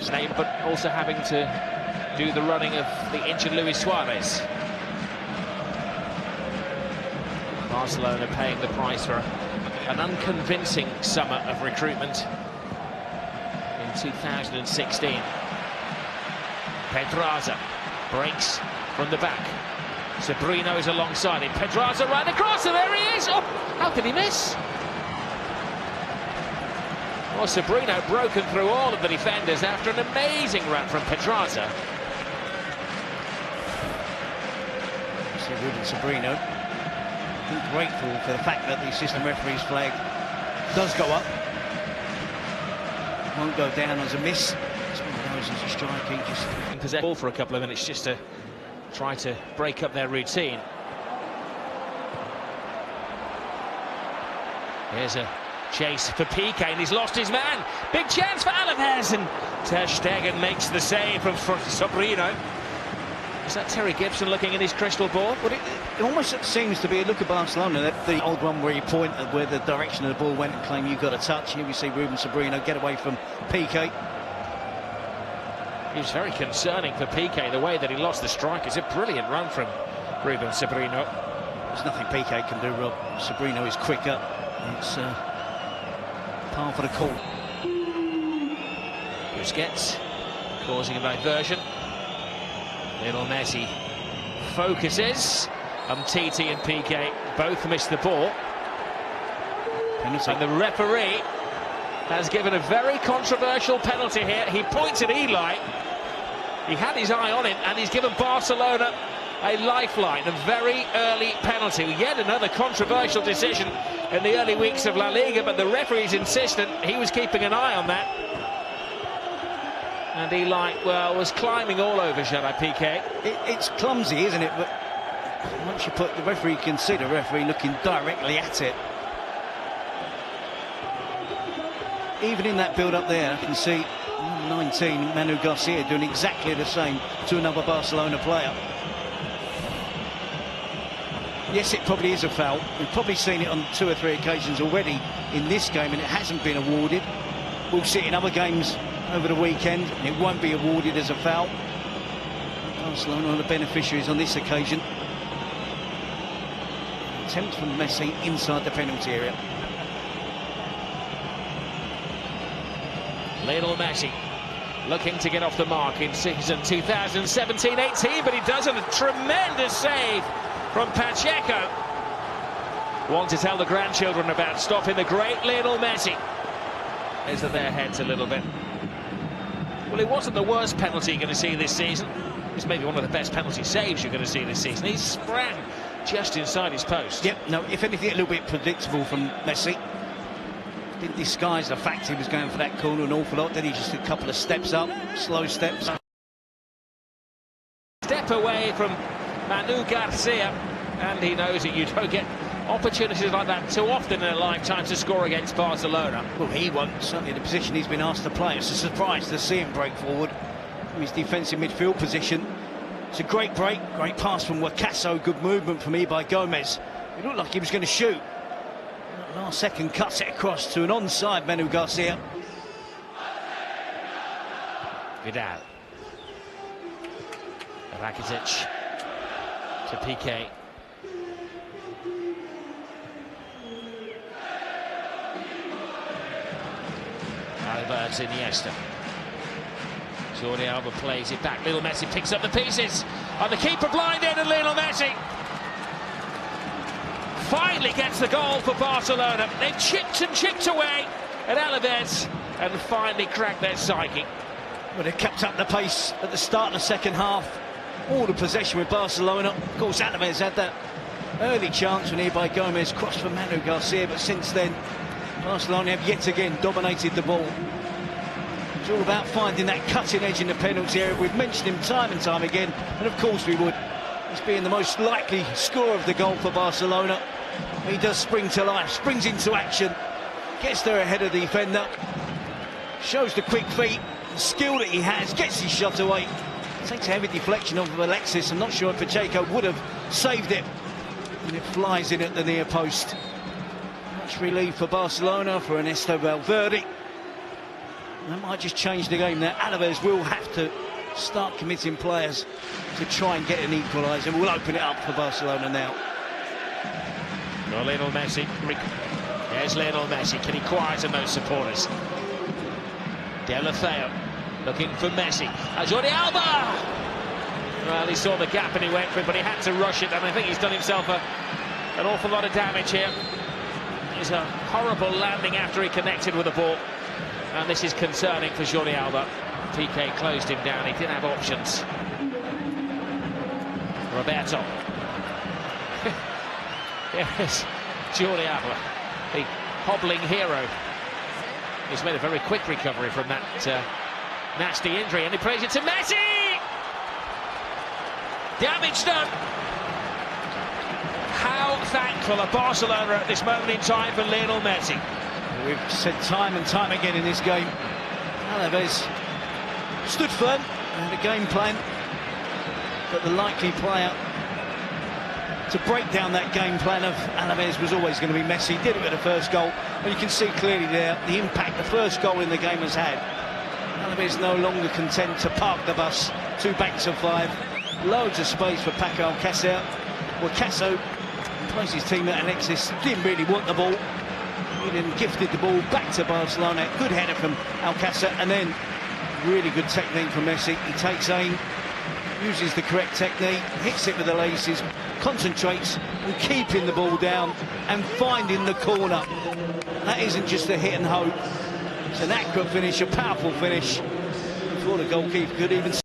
his name, but also having to do the running of the injured Luis Suarez. Barcelona paying the price for an unconvincing summer of recruitment in 2016. Pedraza breaks from the back. Sabrino is alongside him. Pedraza right across, and there he is! Oh, how could he miss? Well, Sabrino broken through all of the defenders after an amazing run from Pedraza. See Ruben Sabrino grateful for the fact that the assistant referee's flag does go up. Won't go down as a miss. It's one of those as a striker, just possess ball for a couple of minutes just to try to break up their routine. Here's a chase for Piqué, and he's lost his man. Big chance for Alaves, and Ter Stegen makes the save from Sabrino. Is that Terry Gibson looking in his crystal ball? But it almost seems to be a look at Barcelona, the old one where you point at where the direction of the ball went and claim you got a touch. Here we see Ruben Sabrino get away from Piqué. It was very concerning for Piqué, the way that he lost the strike. It's a brilliant run from Ruben Sabrino. There's nothing Piqué can do, Rob. Sabrino is quicker. It's par for the call. Busquets causing a diversion. Lionel Messi focuses. Titi and Piqué both missed the ball. Penalty. And the referee has given a very controversial penalty here. He points at Eli. He had his eye on him, and he's given Barcelona a lifeline, a very early penalty. Yet another controversial decision in the early weeks of La Liga, but the referee's insistent. He was keeping an eye on that. And Eli, well, was climbing all over Gerard Piqué. It's clumsy, isn't it? But once you put the referee, you can see the referee looking directly at it. Even in that build-up there, I can see 19, Manu Garcia, doing exactly the same to another Barcelona player. Yes, it probably is a foul. We've probably seen it on 2 or 3 occasions already in this game, and it hasn't been awarded. We'll see it in other games over the weekend, and it won't be awarded as a foul. Barcelona are the beneficiaries on this occasion. Attempt from Messi inside the penalty area. Lionel Messi looking to get off the mark in season 2017-18, but he does a tremendous save from Pacheco. Want to tell the grandchildren about stopping the great Lionel Messi. Is at their heads a little bit. Well, it wasn't the worst penalty you're going to see this season. It's maybe one of the best penalty saves you're going to see this season. He sprang just inside his post. Yep, no, if anything, a little bit predictable from Messi. Didn't disguise the fact he was going for that corner an awful lot. Then he just did a couple of steps up, slow steps. Step away from Manu Garcia, and he knows that you don't get opportunities like that too often in a lifetime to score against Barcelona. Well, he won't. Certainly the position he's been asked to play. It's a surprise to see him break forward from his defensive midfield position. It's a great break, great pass from Wakaso, good movement from Ibai Gomez. It looked like he was going to shoot. Last second cuts it across to an onside Manu Garcia. Vidal. Rakitic to Piqué. Albert's Iniesta. Jordi Alba plays it back. Lionel Messi picks up the pieces. And the keeper blinded, and Lionel Messi finally gets the goal for Barcelona. They've chipped and chipped away at Alaves and finally cracked their psyche. Well, they kept up the pace at the start of the second half. All the possession with Barcelona. Of course, Alaves had that early chance when Ibai Gomez crossed for Manu Garcia, but since then, Barcelona have yet again dominated the ball. It's all about finding that cutting edge in the penalty area. We've mentioned him time and time again, and of course we would. He's being the most likely scorer of the goal for Barcelona. He does spring to life, springs into action, gets there ahead of the defender, shows the quick feet, the skill that he has, gets his shot away. Takes a heavy deflection off of Alexis. I'm not sure if Pacheco would have saved it, and it flies in at the near post. Much relief for Barcelona, for Ernesto Valverde. That might just change the game there. Alaves will have to start committing players to try and get an equaliser. We'll open it up for Barcelona now. Well, Lionel Messi. There's Lionel Messi. Can he quieten those supporters? Deulofeu looking for Messi. Jordi Alba! Well, he saw the gap and he went for it, but he had to rush it, and I think he's done himself an awful lot of damage here. It's a horrible landing after he connected with the ball, and this is concerning for Jordi Alba. PK closed him down. He didn't have options. Roberto. Yes, Jordi Alba, the hobbling hero. He's made a very quick recovery from that nasty injury, and he plays it to Messi! Damage done. How thankful are Barcelona at this moment in time for Lionel Messi? We've said time and time again in this game, Alaves stood firm and a game plan, but the likely player to break down that game plan of Alaves was always going to be Messi. Did it with the first goal, and you can see clearly there the impact the first goal in the game has had. Alaves no longer content to park the bus. 2 backs of 5, loads of space for Paco Alcácer. Well, Casso plays his teammate Alexis, didn't really want the ball. He then gifted the ball back to Barcelona. Good header from Alcácer, and then really good technique from Messi. He takes aim, uses the correct technique, hits it with the laces, concentrates on keeping the ball down and finding the corner. That isn't just a hit and hope. It's an accurate finish, a powerful finish, before the goalkeeper could even